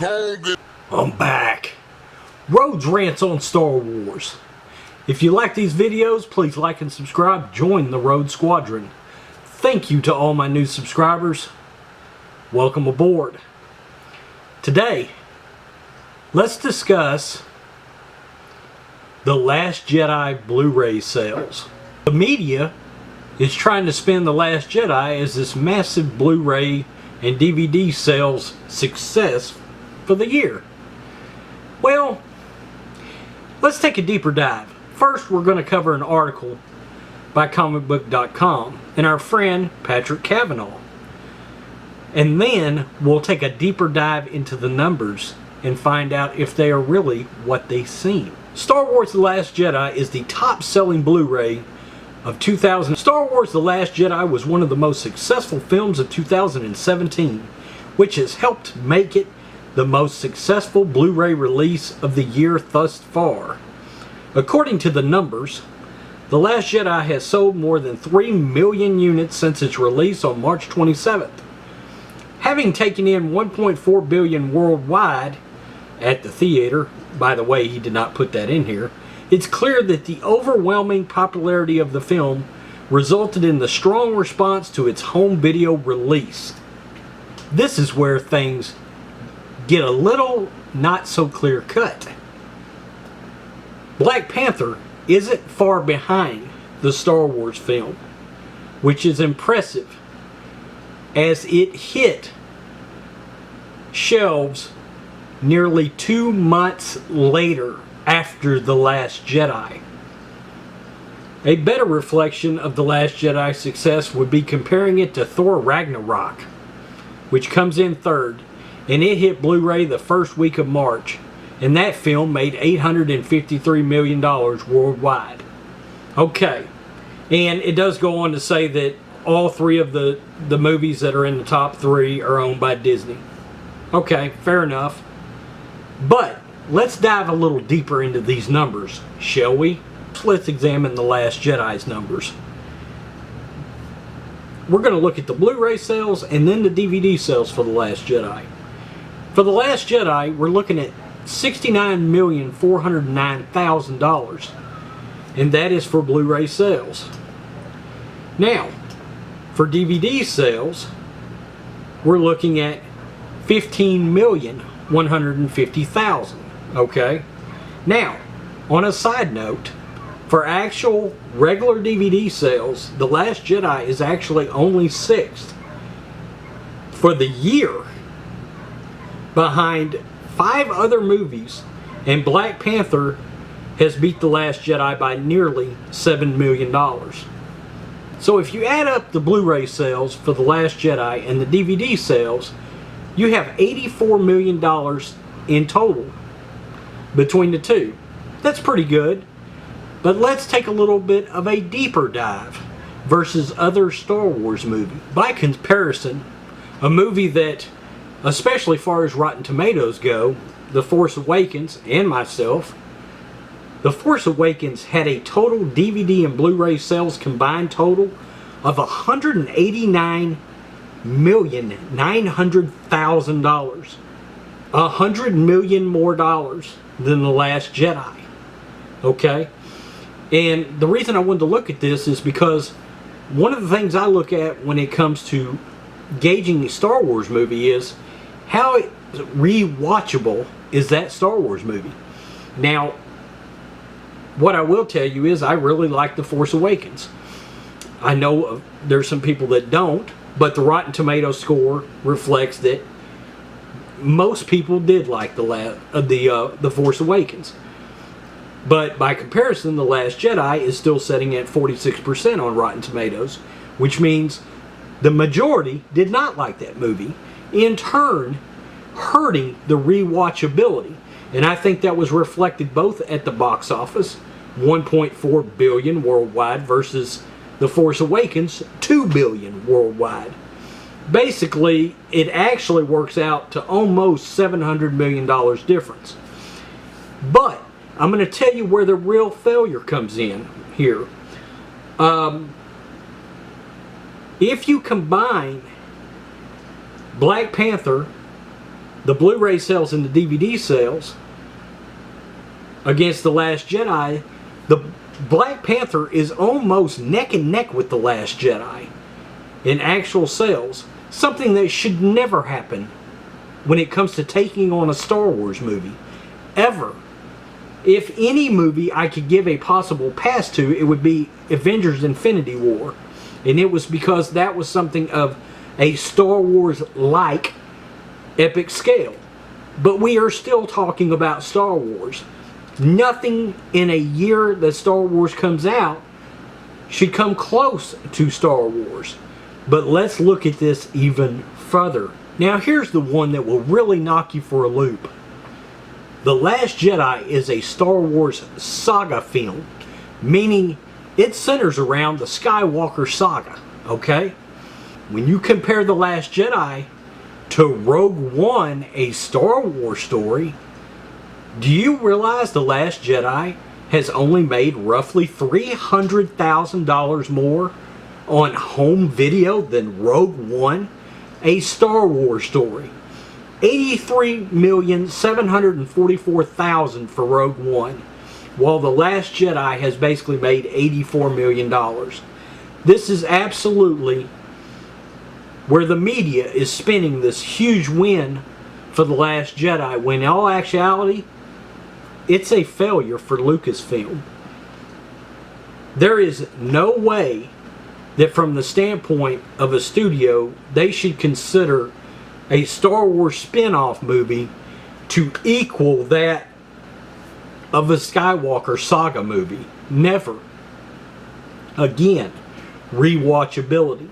called it. I'm back. Rhodes Rants on Star Wars. If you like these videos, please like and subscribe. Join the Rhodes Squadron. Thank you to all my new subscribers. Welcome aboard. Today, let's discuss the Last Jedi Blu Ray sales. The media is trying to spin the Last Jedi as this massive Blu Ray and DVD sales success for the year. Well, let's take a deeper dive. First, we're going to cover an article by comicbook.com and our friend Patrick Cavanaugh. And then we'll take a deeper dive into the numbers and find out if they are really what they seem. Star Wars The Last Jedi is the top-selling Blu-ray of 2000. Star Wars The Last Jedi was one of the most successful films of 2017, which has helped make it the most successful Blu-ray release of the year thus far. According to the numbers, The Last Jedi has sold more than 3 million units since its release on March 27th. Having taken in 1.4 billion worldwide at the theater, by the way, he did not put that in here, it's clear that the overwhelming popularity of the film resulted in the strong response to its home video release. This is where things get a little not so clear cut. Black Panther isn't far behind the Star Wars film, which is impressive as it hit shelves nearly 2 months later after The Last Jedi. A better reflection of The Last Jedi's success would be comparing it to Thor Ragnarok, which comes in third, and it hit Blu-ray the first week of March, and that film made $853 million worldwide. Okay, and it does go on to say that all three of the movies that are in the top three are owned by Disney. Okay, fair enough. But let's dive a little deeper into these numbers, shall we? Let's examine The Last Jedi's numbers. We're going to look at the Blu-ray sales and then the DVD sales for The Last Jedi. For The Last Jedi, we're looking at $69,409,000, and that is for Blu-ray sales. Now, for DVD sales, we're looking at $15,150,000. Okay? Now, on a side note, for actual regular DVD sales, The Last Jedi is actually only 6th for the year, behind 5 other movies, and Black Panther has beat The Last Jedi by nearly $7 million. So if you add up the Blu-ray sales for The Last Jedi and the DVD sales, you have $84 million in total between the two. That's pretty good. But let's take a little bit of a deeper dive versus other Star Wars movies. By comparison, a movie that, especially as far as Rotten Tomatoes go, The Force Awakens and myself, The Force Awakens had a total DVD and Blu-ray sales combined total of $189,900,000. $100 million more dollars than The Last Jedi. Okay? And the reason I wanted to look at this is because one of the things I look at when it comes to gauging a Star Wars movie is how rewatchable is that Star Wars movie. Now, what I will tell you is I really like The Force Awakens. I know there's some people that don't, but the Rotten Tomatoes score reflects that most people did like the Force Awakens. But by comparison, The Last Jedi is still sitting at 46% on Rotten Tomatoes, which means the majority did not like that movie, in turn hurting the rewatchability. And I think that was reflected both at the box office, 1.4 billion worldwide, versus The Force Awakens, 2 billion worldwide. Basically, it actually works out to almost $700 million difference. But I'm going to tell you where the real failure comes in here. If you combine Black Panther the Blu-ray sales and the DVD sales against The Last Jedi, the Black Panther is almost neck and neck with The Last Jedi in actual sales. Something that should never happen when it comes to taking on a Star Wars movie. Ever. If any movie I could give a possible pass to, it would be Avengers Infinity War. And it was because that was something of a Star Wars-like epic scale. But we are still talking about Star Wars. Nothing in a year that Star Wars comes out should come close to Star Wars. But let's look at this even further. Now here's the one that will really knock you for a loop. The Last Jedi is a Star Wars saga film, meaning it centers around the Skywalker saga, okay? When you compare The Last Jedi to Rogue One, a Star Wars story, do you realize The Last Jedi has only made roughly $300,000 more on home video than Rogue One, a Star Wars story? $83,744,000 for Rogue One, while The Last Jedi has basically made $84 million. This is absolutely where the media is spinning this huge win for The Last Jedi, when in all actuality, it's a failure for Lucasfilm. There is no way that from the standpoint of a studio, they should consider a Star Wars spin-off movie to equal that of a Skywalker saga movie. Never. Again, rewatchability.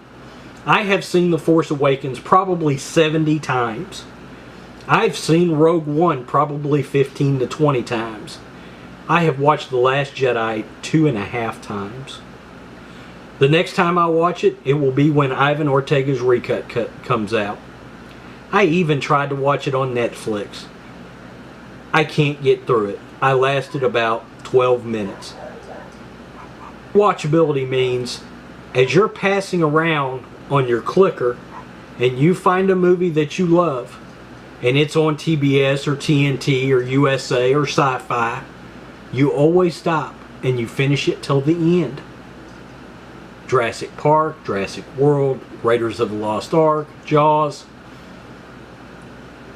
I have seen The Force Awakens probably 70 times. I've seen Rogue One probably 15 to 20 times. I have watched The Last Jedi 2.5 times. The next time I watch it, it will be when Ivan Ortega's recut comes out. I even tried to watch it on Netflix. I can't get through it. I lasted about 12 minutes. Watchability means as you're passing around on your clicker and you find a movie that you love and it's on TBS or TNT or USA or Sci-Fi, you always stop and you finish it till the end. Jurassic Park, Jurassic World, Raiders of the Lost Ark, Jaws,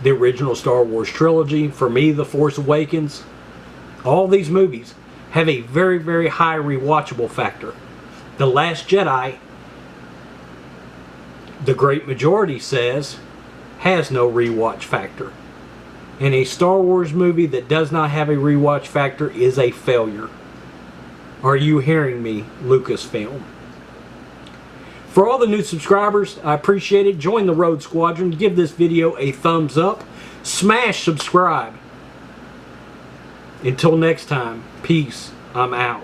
the original Star Wars trilogy, for me, The Force Awakens. All these movies have a very, very high rewatchable factor. The Last Jedi, the great majority says, has no rewatch factor. And a Star Wars movie that does not have a rewatch factor is a failure. Are you hearing me, Lucasfilm? For all the new subscribers, I appreciate it. Join the Rhodes Squadron. Give this video a thumbs up. Smash subscribe. Until next time, peace. I'm out.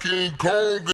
King Kong.